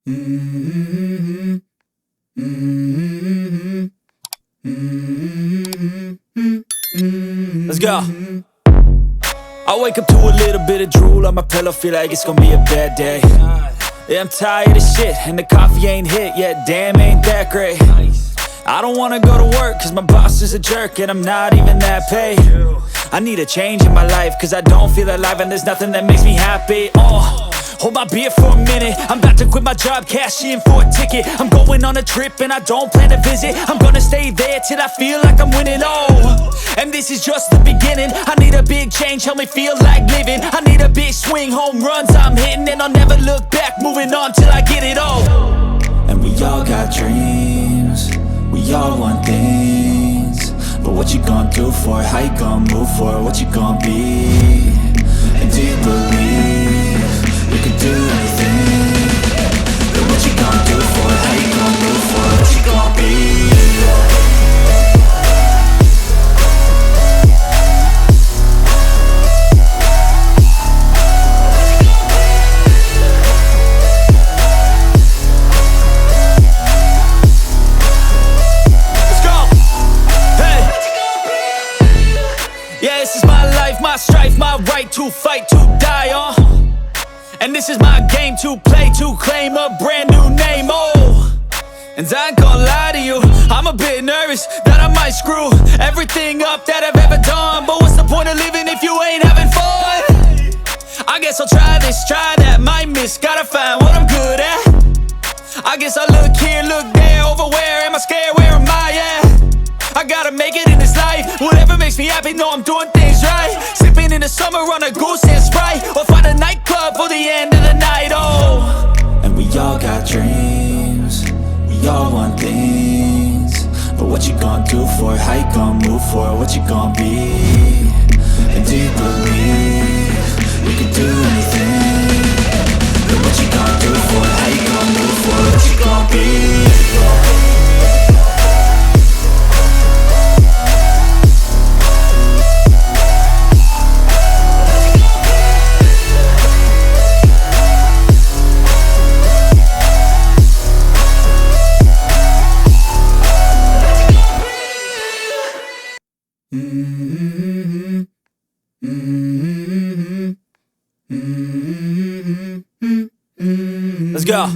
Let's go. I wake up to a little bit of drool on my pillow, feel like it's gonna be a bad day. Yeah, I'm tired of shit, and the coffee ain't hit yet, damn, ain't that great. I don't wanna go to work, cause my boss is a jerk, and I'm not even that paid. I need a change in my life, cause I don't feel alive, and there's nothing that makes me happy. Hold my beer for a minute, I'm about to quit my job, cash in for a ticket. I'm going on a trip and I don't plan to visit. I'm gonna stay there till I feel like I'm winning, and this is just the beginning. I need a big change, help me feel like living. I need a big swing, home runs I'm hitting, and I'll never look back, moving on till I get it all. And we all got dreams, we all want things, but what you gonna do for it? How you gonna move for it? What you gonna be? And do you believe you can do anything? But what you gonna do for it? How you gonna move for it? What you gonna be? Let's go! Hey! Yeah, this is my life, my strife, my right to fight, to die on. And this is my game to play, to claim a brand new name, And I ain't gonna lie to you, I'm a bit nervous that I might screw everything up that I've ever done. But what's the point of living if you ain't having fun? I guess I'll try this, try that, might miss, gotta find what I'm good at. I guess I look here, look there, over where am I scared, where am I at? I gotta make it in this life, whatever makes me happy, know I'm doing things right. Sipping in the summer on a goose and Sprite, or find a nightclub for the end of the night, And we all got dreams, we all want things, but what you gonna do for it? How you gonna move for it? What you gonna be? And do you believe you can do anything? But what you gonna do for it? How you gonna move for it? What you gonna be? Let's go.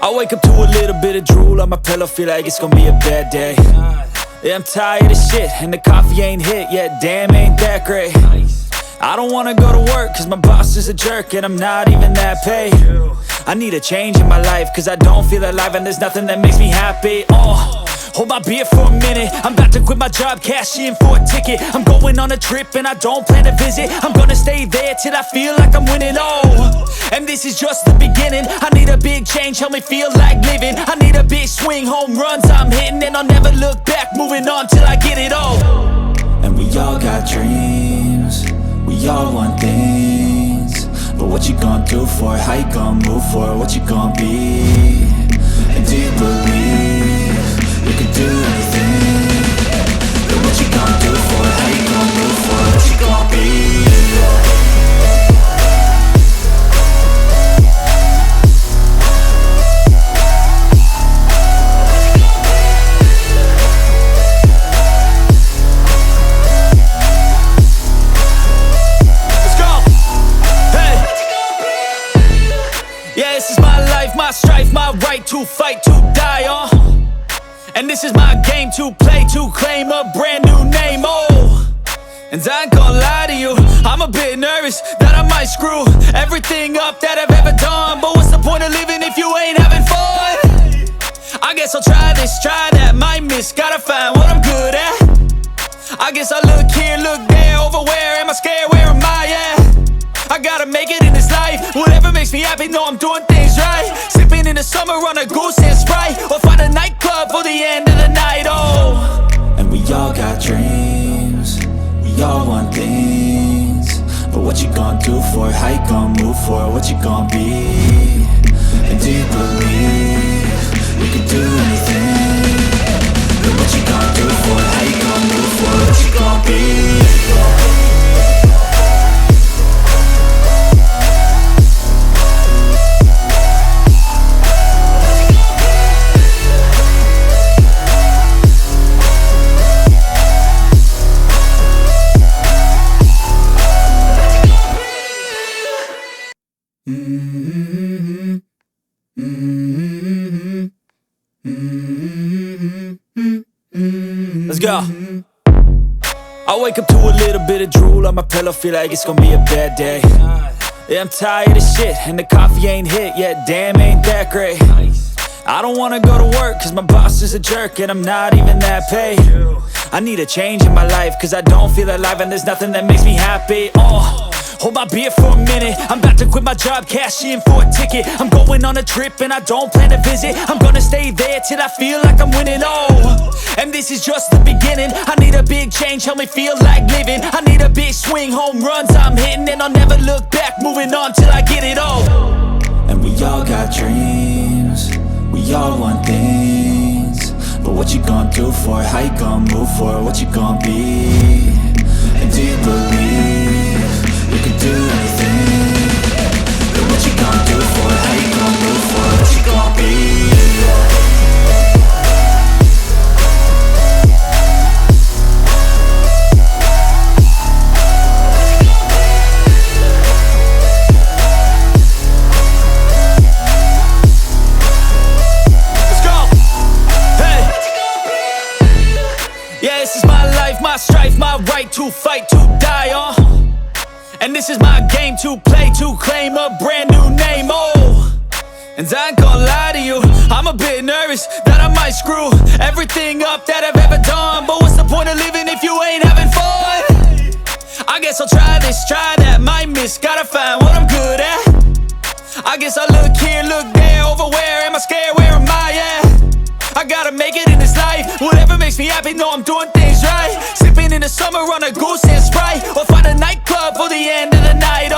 I wake up to a little bit of drool on my pillow, feel like it's gonna be a bad day. Yeah, I'm tired of shit, and the coffee ain't hit yet, damn, ain't that great. I don't wanna go to work, cause my boss is a jerk, and I'm not even that paid. I need a change in my life, cause I don't feel alive, and there's nothing that makes me happy. Hold my beer for a minute, I'm about to quit my job, cash in for a ticket. I'm going on a trip and I don't plan to visit. I'm gonna stay there till I feel like I'm winning, and this is just the beginning. I need a big change, help me feel like living. I need a big swing, home runs I'm hitting, and I'll never look back, moving on till I get it all. And we all got dreams, we all want things, but what you gonna do for it? How you gonna move for it? What you gonna be? And do you believe you can do anything? But what you gonna do for it? How you gonna move for it? What you gonna be? Let's go! Hey! Yeah, this is my life, my strife, my right to fight, to die on. And this is my game to play, to claim a brand new name, And I ain't gonna lie to you, I'm a bit nervous that I might screw everything up that I've ever done. But what's the point of living if you ain't having fun? I guess I'll try this, try that, might miss, gotta find what I'm good at. I guess I look here, look there, over where am I scared, where am I at? I gotta make it in this life, whatever makes me happy, know I'm doing things right. Sipping in the summer on a goose and Sprite, or find a nightclub for the end of the night, And we all got dreams, we all want things, but what you gonna do for it? How you gonna move for it? What you gonna be? And do you believe you can do anything? But what you gonna do for it? How you gonna move for it? What you gonna be? Let's go. I wake up to a little bit of drool on my pillow, feel like it's gonna be a bad day. Yeah, I'm tired of shit, and the coffee ain't hit yet, damn, ain't that great. I don't wanna go to work, cause my boss is a jerk, and I'm not even that paid. I need a change in my life, cause I don't feel alive, and there's nothing that makes me happy. Hold my beer for a minute, I'm about to quit my job, cash in for a ticket. I'm going on a trip and I don't plan to visit. I'm gonna stay there till I feel like I'm winning, and this is just the beginning. I need a big change, help me feel like living. I need a big swing, home runs I'm hitting, and I'll never look back, moving on till I get it all. And we all got dreams, we all want things, but what you gonna do for it? How you gonna move for it? What you gonna be? And do you believe you can do anything? But what you gonna do for it? How you gonna move for it? What you gonna be? Let's go! Hey! Yeah, this is my life, my strife, my right to fight, to die on. And this is my game to play, to claim a brand new name, And I ain't gonna lie to you, I'm a bit nervous that I might screw everything up that I've ever done. But what's the point of living if you ain't having fun? I guess I'll try this, try that, might miss, gotta find what I'm good at. I guess I look here, look there, over where am I scared, where am I at? I gotta make it in this life, whatever makes me happy, know I'm doing things right. Sipping in the summer on a goose and Sprite, or find a nightclub for the end of the night,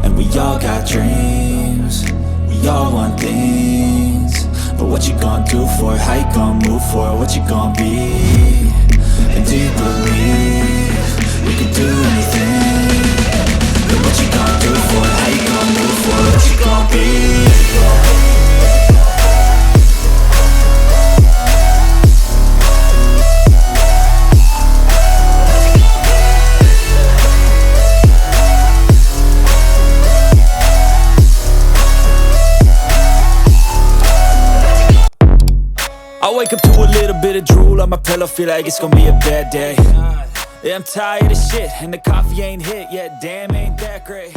And we all got dreams, we all want things, but what you gonna do for it? How you gonna move for it? What you gonna be? And do you believe you can do anything? But what you gonna do for it? How you gonna move for it? What you gonna be? I wake up to a little bit of drool on my pillow, feel like it's gonna be a bad day. Yeah, I'm tired of shit, and the coffee ain't hit yet, damn, ain't that great.